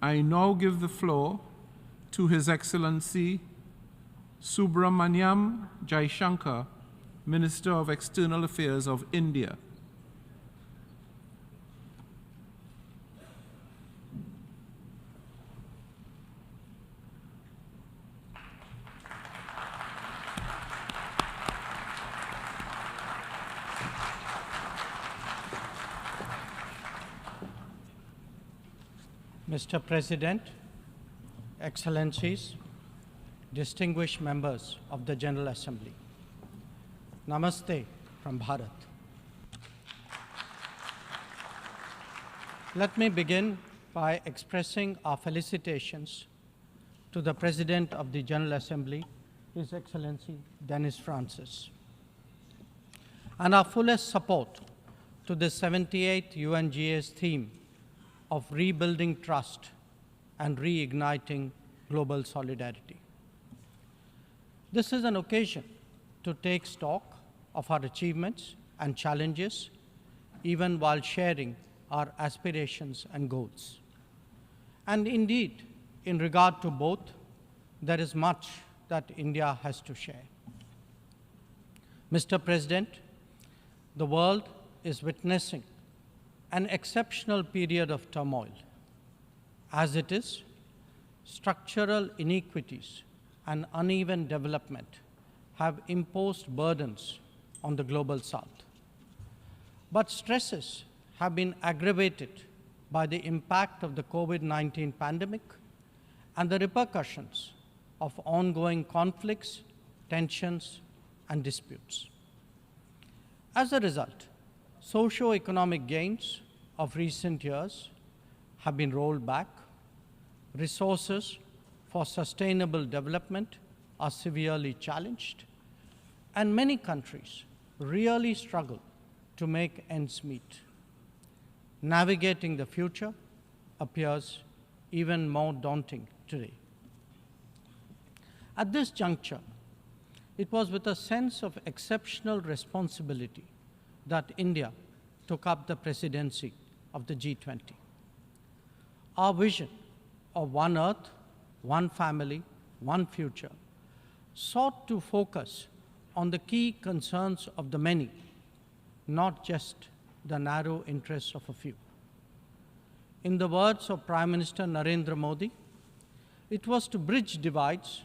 I now give the floor to His Excellency Subrahmanyam Jaishankar, Minister of External Affairs of India. Mr. President, Excellencies, distinguished members of the General Assembly, Namaste from Bharat. Let me begin by expressing our felicitations to the President of the General Assembly, His Excellency Denis Francis, and our fullest support to the 78th UNGA's theme of rebuilding trust and reigniting global solidarity. This is an occasion to take stock of our achievements and challenges, even while sharing our aspirations and goals. And indeed, in regard to both, there is much that India has to share. Mr. President, the world is witnessing an exceptional period of turmoil. As it is, structural inequities and uneven development have imposed burdens on the global south. But stresses have been aggravated by the impact of the COVID-19 pandemic and the repercussions of ongoing conflicts, tensions, and disputes. As a result, socio-economic gains of recent years have been rolled back, resources for sustainable development are severely challenged, and many countries really struggle to make ends meet. Navigating the future appears even more daunting today. At this juncture, it was with a sense of exceptional responsibility that India took up the presidency of the G20. Our vision of one Earth, one family, one future sought to focus on the key concerns of the many, not just the narrow interests of a few. In the words of Prime Minister Narendra Modi, it was to bridge divides,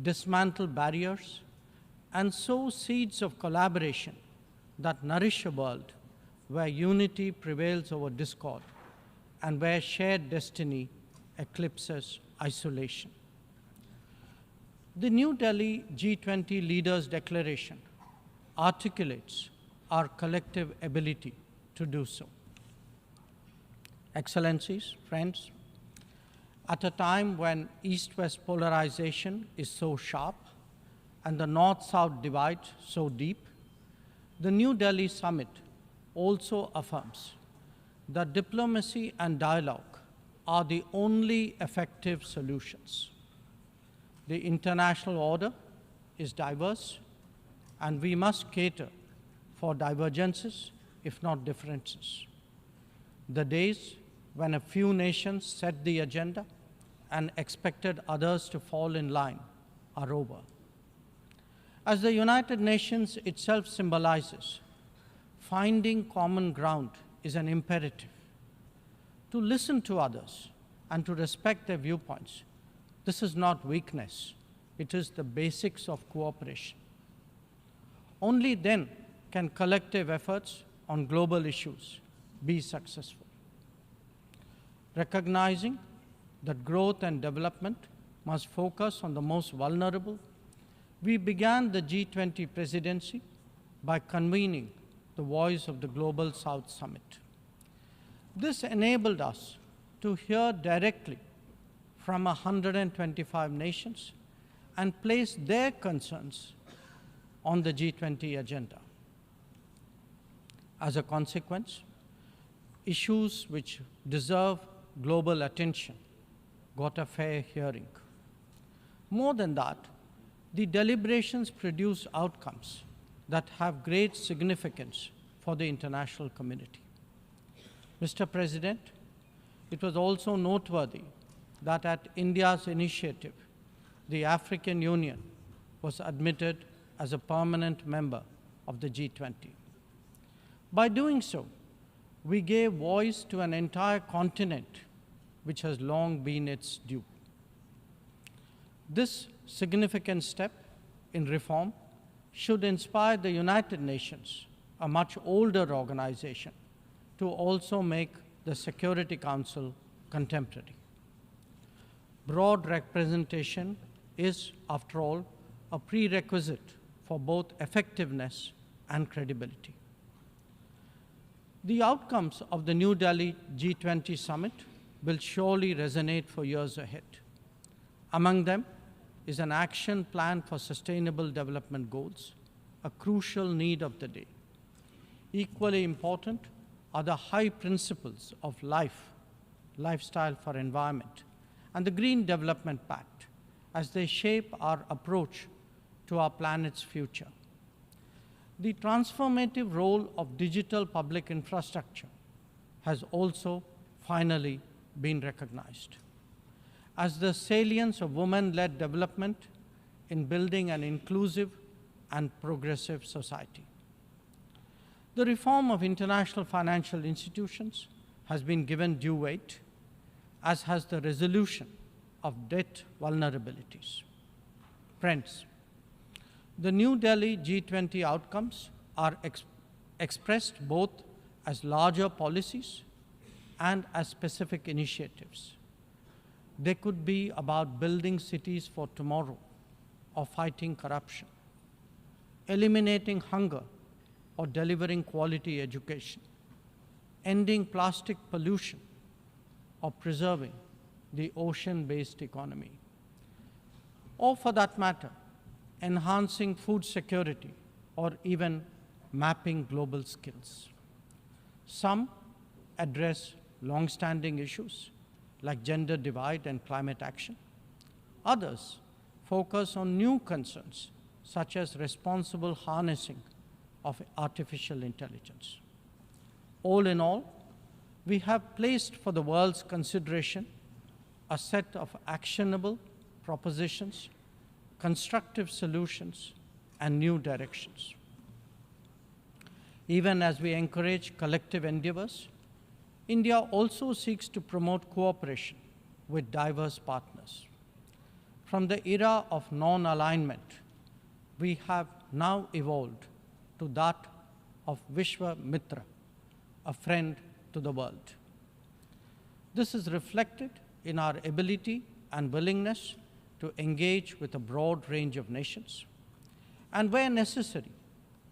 dismantle barriers, and sow seeds of collaboration that nourish a world where unity prevails over discord and where shared destiny eclipses isolation. The New Delhi G20 Leaders' Declaration articulates our collective ability to do so. Excellencies, friends, at a time when East-West polarization is so sharp and the North-South divide so deep, the New Delhi Summit also affirms that diplomacy and dialogue are the only effective solutions. The international order is diverse, and we must cater for divergences, if not differences. The days when a few nations set the agenda and expected others to fall in line are over. As the United Nations itself symbolizes, finding common ground is an imperative. To listen to others and to respect their viewpoints, this is not weakness, it is the basics of cooperation. Only then can collective efforts on global issues be successful. Recognizing that growth and development must focus on the most vulnerable, we began the G20 presidency by convening the Voice of the Global South Summit. This enabled us to hear directly from 125 nations and place their concerns on the G20 agenda. As a consequence, issues which deserve global attention got a fair hearing. More than that, the deliberations produce outcomes that have great significance for the international community. Mr. President, It was also noteworthy that at India's initiative, the African Union was admitted as a permanent member of the G20. By doing so, we gave voice to an entire continent which has long been its due. This significant step in reform should inspire the United Nations, a much older organization, to also make the Security Council contemporary. Broad representation is, after all, a prerequisite for both effectiveness and credibility. The outcomes of the New Delhi G20 summit will surely resonate for years ahead. Among them is an action plan for sustainable development goals, a crucial need of the day. Equally important are the high principles of lifestyle for environment, and the Green Development Pact as they shape our approach to our planet's future. The transformative role of digital public infrastructure has also finally been recognized, as the salience of women-led development in building an inclusive and progressive society. The reform of international financial institutions has been given due weight, as has the resolution of debt vulnerabilities. Friends, the New Delhi G20 outcomes are expressed both as larger policies and as specific initiatives. They could be about building cities for tomorrow, or fighting corruption, eliminating hunger, or delivering quality education, ending plastic pollution, or preserving the ocean-based economy, or for that matter, enhancing food security, or even mapping global skills. Some address long-standing issues like gender divide and climate action. Others focus on new concerns such as responsible harnessing of artificial intelligence. All in all, we have placed for the world's consideration a set of actionable propositions, constructive solutions, and new directions. Even as we encourage collective endeavors, India also seeks to promote cooperation with diverse partners. From the era of non-alignment, we have now evolved to that of Vishwamitra, a friend to the world. This is reflected in our ability and willingness to engage with a broad range of nations, and where necessary,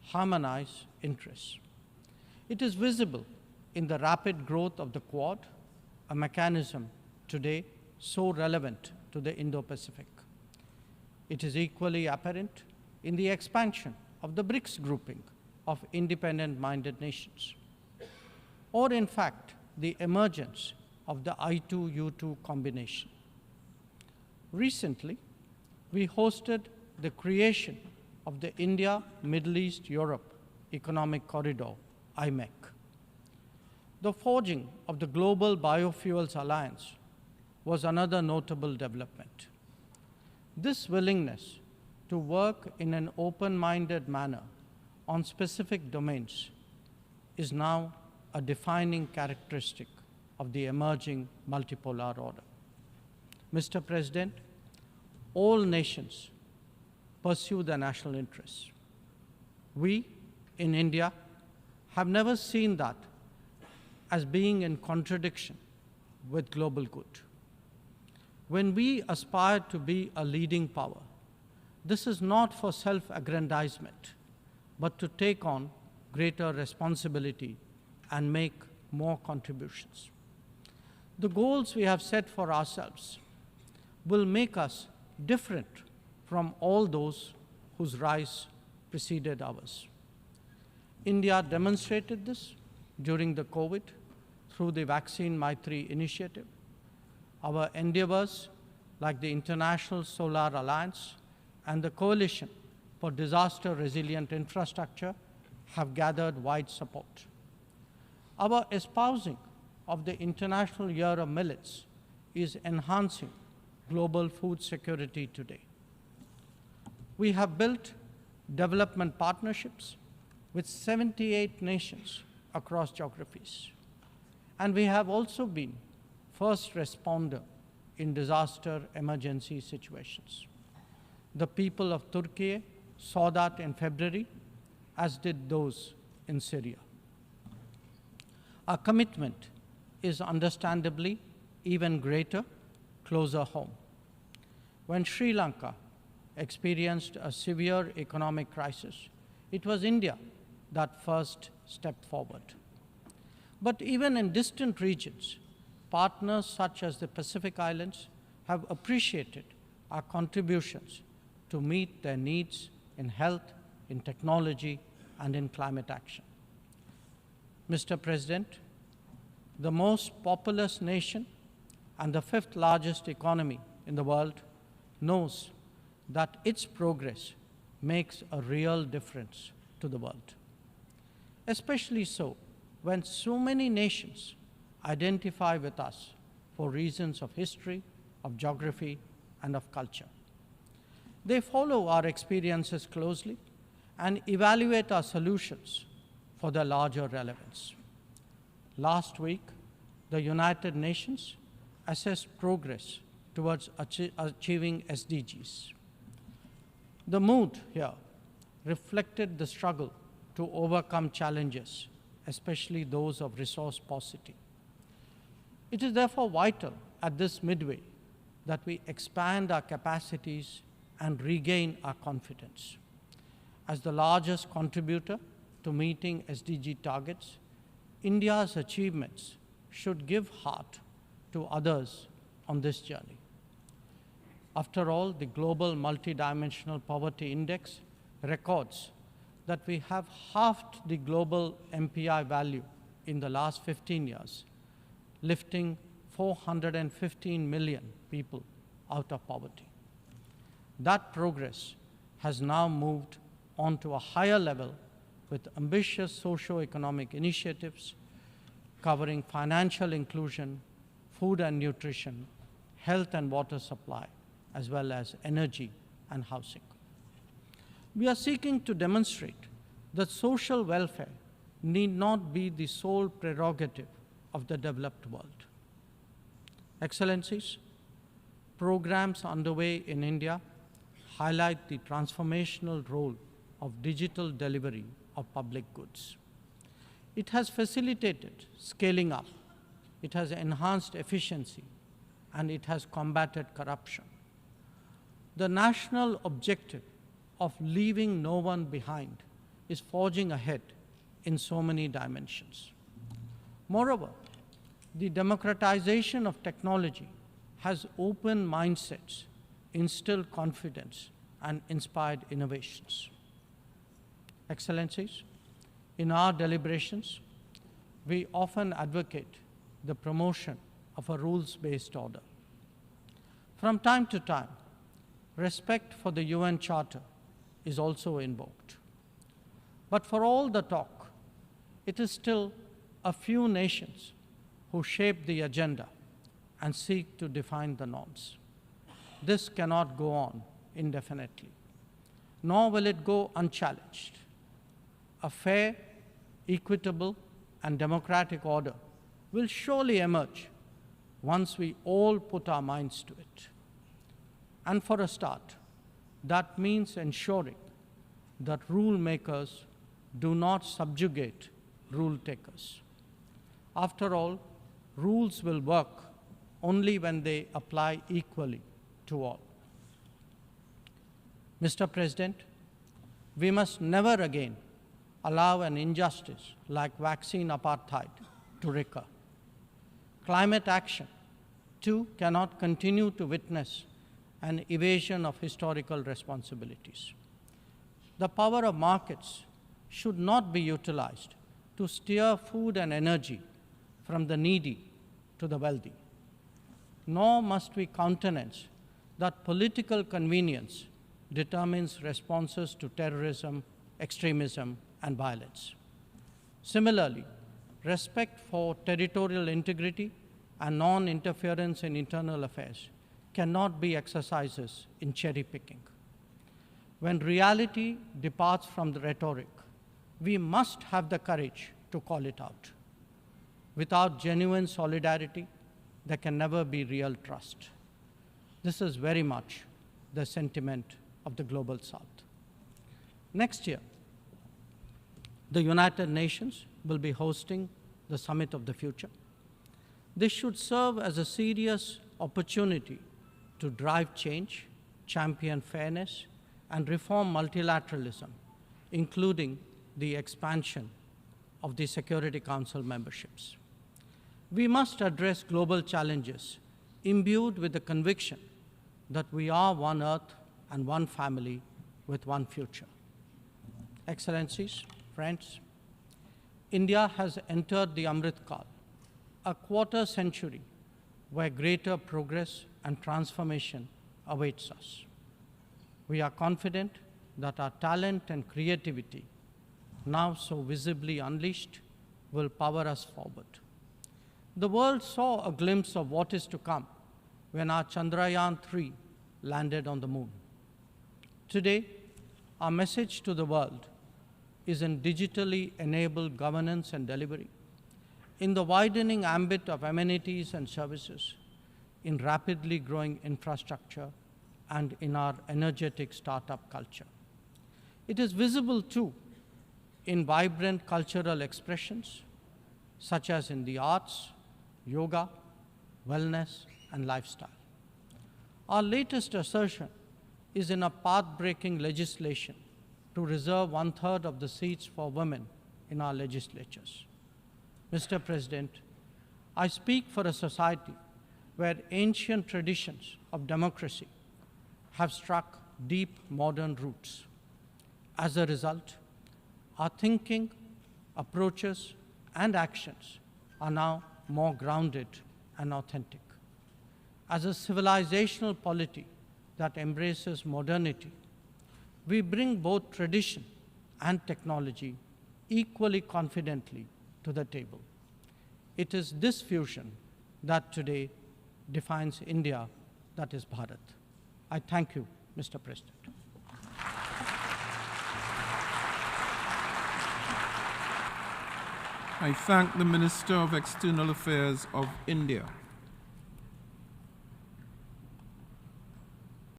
harmonize interests. It is visible in the rapid growth of the Quad, a mechanism today so relevant to the Indo-Pacific. It is equally apparent in the expansion of the BRICS grouping of independent-minded nations, or in fact, the emergence of the I2U2 combination. Recently, we hosted the creation of the India, Middle East, Europe Economic Corridor, IMEC. The forging of the Global Biofuels Alliance was another notable development. This willingness to work in an open-minded manner on specific domains is now a defining characteristic of the emerging multipolar order. Mr. President, all nations pursue their national interests. We, in India, have never seen that as being in contradiction with global good. When we aspire to be a leading power, this is not for self-aggrandizement, but to take on greater responsibility and make more contributions. The goals we have set for ourselves will make us different from all those whose rise preceded ours. India demonstrated this during the COVID through the Vaccine Maitri initiative. Our endeavors, like the International Solar Alliance and the Coalition for Disaster Resilient Infrastructure, have gathered wide support. Our espousing of the International Year of Millets is enhancing global food security today. We have built development partnerships with 78 nations across geographies. And we have also been first responder in disaster emergency situations. The people of Turkey saw that in February, as did those in Syria. Our commitment is understandably even greater closer home. When Sri Lanka experienced a severe economic crisis, it was India that first stepped forward. But even in distant regions, partners such as the Pacific Islands have appreciated our contributions to meet their needs in health, in technology, and in climate action. Mr. President, the most populous nation and the fifth largest economy in the world knows that its progress makes a real difference to the world. Especially so when so many nations identify with us for reasons of history, of geography, and of culture. They follow our experiences closely and evaluate our solutions for their larger relevance. Last week, the United Nations assessed progress towards achieving SDGs. The mood here reflected the struggle to overcome challenges, especially those of resource paucity. It is therefore vital at this midway that we expand our capacities and regain our confidence. As the largest contributor to meeting SDG targets, India's achievements should give heart to others on this journey. After all, the Global Multidimensional Poverty Index records that we have halved the global MPI value in the last 15 years, lifting 415 million people out of poverty. That progress has now moved on to a higher level with ambitious socio-economic initiatives covering financial inclusion, food and nutrition, health and water supply, as well as energy and housing. We are seeking to demonstrate that social welfare need not be the sole prerogative of the developed world. Excellencies, programs underway in India highlight the transformational role of digital delivery of public goods. It has facilitated scaling up, it has enhanced efficiency, and it has combated corruption. The national objective of leaving no one behind is forging ahead in so many dimensions. Moreover, the democratization of technology has opened mindsets, instilled confidence, and inspired innovations. Excellencies, in our deliberations, we often advocate the promotion of a rules-based order. From time to time, respect for the UN Charter is also invoked. But for all the talk, it is still a few nations who shape the agenda and seek to define the norms. This cannot go on indefinitely, nor will it go unchallenged. A fair, equitable, and democratic order will surely emerge once we all put our minds to it. And for a start, that means ensuring that rule makers do not subjugate rule takers. After all, rules will work only when they apply equally to all. Mr. President, we must never again allow an injustice like vaccine apartheid to recur. Climate action, too, cannot continue to witness an evasion of historical responsibilities. The power of markets should not be utilized to steer food and energy from the needy to the wealthy. Nor must we countenance that political convenience determines responses to terrorism, extremism, and violence. Similarly, respect for territorial integrity and non-interference in internal affairs cannot be exercises in cherry picking. When reality departs from the rhetoric, we must have the courage to call it out. Without genuine solidarity, there can never be real trust. This is very much the sentiment of the Global South. Next year, the United Nations will be hosting the Summit of the Future. This should serve as a serious opportunity to drive change, champion fairness, and reform multilateralism, including the expansion of the Security Council memberships. We must address global challenges imbued with the conviction that we are one Earth and one family with one future. Excellencies, friends, India has entered the Amrit Kal, a quarter century where greater progress and transformation awaits us. We are confident that our talent and creativity, now so visibly unleashed, will power us forward. The world saw a glimpse of what is to come when our Chandrayaan-3 landed on the moon. Today, our message to the world is in digitally enabled governance and delivery, in the widening ambit of amenities and services, in rapidly growing infrastructure, and in our energetic startup culture. It is visible too in vibrant cultural expressions, such as in the arts, yoga, wellness, and lifestyle. Our latest assertion is in a path-breaking legislation to reserve 1/3 of the seats for women in our legislatures. Mr. President, I speak for a society where ancient traditions of democracy have struck deep modern roots. As a result, our thinking, approaches, and actions are now more grounded and authentic. As a civilizational polity that embraces modernity, we bring both tradition and technology equally confidently to the table. It is this fusion that today defines India, that is Bharat. I thank you, Mr. President. I thank the Minister of External Affairs of India.